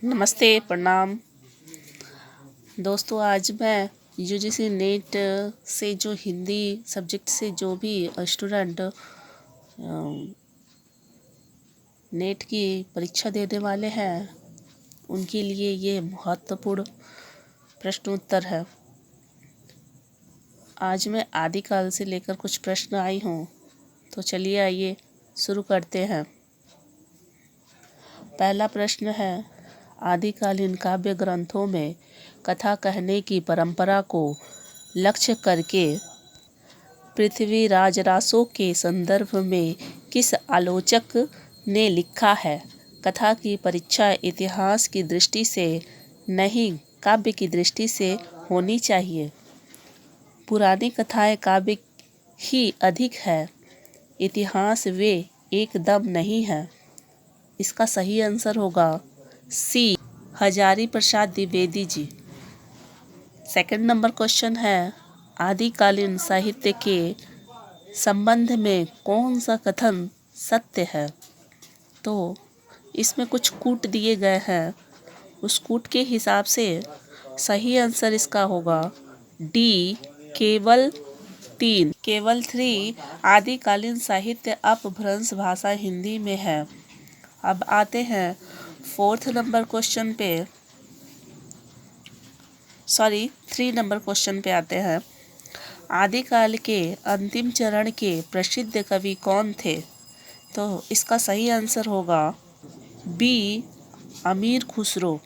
नमस्ते, प्रणाम दोस्तों। आज मैं यूजीसी नेट से जो हिंदी सब्जेक्ट से जो भी स्टूडेंट नेट की परीक्षा देने वाले हैं उनके लिए ये महत्वपूर्ण प्रश्नोत्तर है। आज मैं आदिकाल से लेकर कुछ प्रश्न आई हूँ, तो चलिए आइए शुरू करते हैं। पहला प्रश्न है, आदिकालीन काव्य ग्रंथों में कथा कहने की परंपरा को लक्ष्य करके पृथ्वीराज रासो के संदर्भ में किस आलोचक ने लिखा है? कथा की परीक्षा इतिहास की दृष्टि से नहीं, काव्य की दृष्टि से होनी चाहिए। पुरानी कथाएं काव्य ही अधिक है, इतिहास वे एकदम नहीं है। इसका सही आंसर होगा सी, Hazari Prasad Dwivedi ji. Second number question है, आदिकालीन साहित्य के संबंध में कौन सा कथन सत्य है? तो इसमें कुछ कूट दिए गए हैं, उस कूट के हिसाब से सही आंसर इसका होगा डी, केवल 3 आदिकालीन साहित्य अपभ्रंश भाषा हिंदी में है। अब आते हैं फोर्थ नंबर क्वेश्चन पे, 3 नंबर क्वेश्चन पे आते हैं। आदिकाल के अंतिम चरण के प्रसिद्ध कवि कौन थे? तो इसका सही आंसर होगा बी, अमीर खुसरो।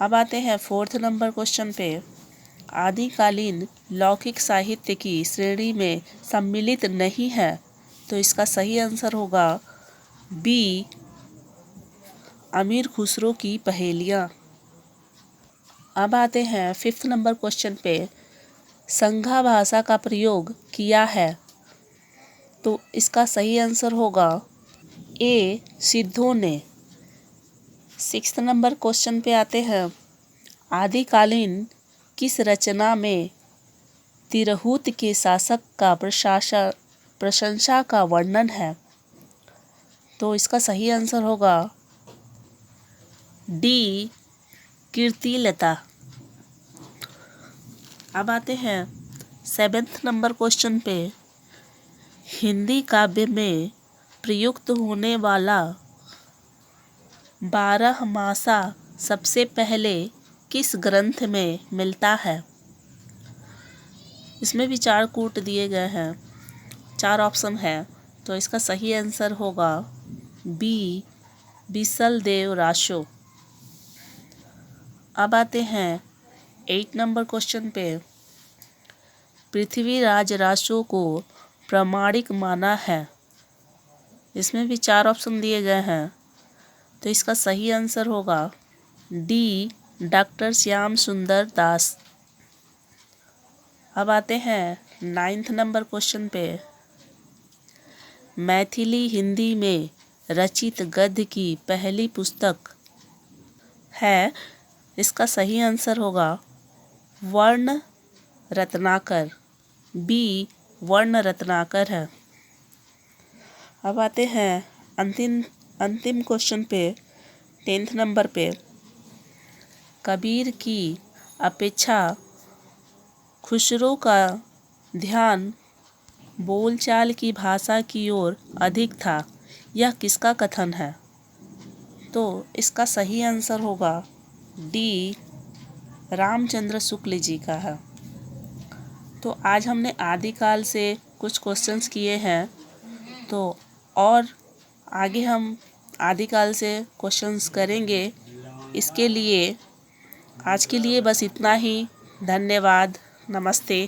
अब आते हैं फोर्थ नंबर क्वेश्चन पे, आदिकालीन लौकिक साहित्य की श्रेणी में सम्मिलित नहीं है, तो इसका सही आंसर होगा बी, अमीर खुसरो की पहेलियाँ। अब आते हैं फिफ्थ नंबर क्वेश्चन पे, संज्ञा भाषा का प्रयोग किया है, तो इसका सही आंसर होगा ए, सिद्धों ने। सिक्स्थ नंबर क्वेश्चन पे आते हैं, आदिकालीन किस रचना में तिरहुत के शासक का प्रशंसा का वर्णन है? तो इसका सही आंसर होगा डी, कीर्तिलता। अब आते हैं सेवेंथ नंबर क्वेश्चन पे, हिंदी काव्य में प्रयुक्त होने वाला 12मासा सबसे पहले किस ग्रंथ में मिलता है? इसमें भी 4 कूट दिए गए हैं, 4 ऑप्शन है, तो इसका सही आंसर होगा बी, बीसल देव रासो। अब आते हैं 8 नंबर क्वेश्चन पे, पृथ्वीराज रासो को प्रामाणिक माना है। इसमें भी 4 ऑप्शन दिए गए हैं, तो इसका सही आंसर होगा डी, डॉक्टर श्याम सुंदर दास। अब आते हैं 9th नंबर क्वेश्चन पे, मैथिली हिंदी में रचित गद्य की पहली पुस्तक है, इसका सही आंसर होगा वर्ण रत्नाकर, बी, वर्ण रत्नाकर है। अब आते हैं अंतिम क्वेश्चन पे 10th नंबर पे, कबीर की अपेक्षा खुसरो का ध्यान बोलचाल की भाषा की ओर अधिक था, यह किसका कथन है? तो इसका सही आंसर होगा डी, रामचंद्र शुक्ल जी का है। तो आज हमने आदिकाल से कुछ क्वेश्चंस किए हैं, तो और आगे हम आदिकाल से क्वेश्चंस करेंगे। इसके लिए आज के लिए बस इतना ही। धन्यवाद, नमस्ते।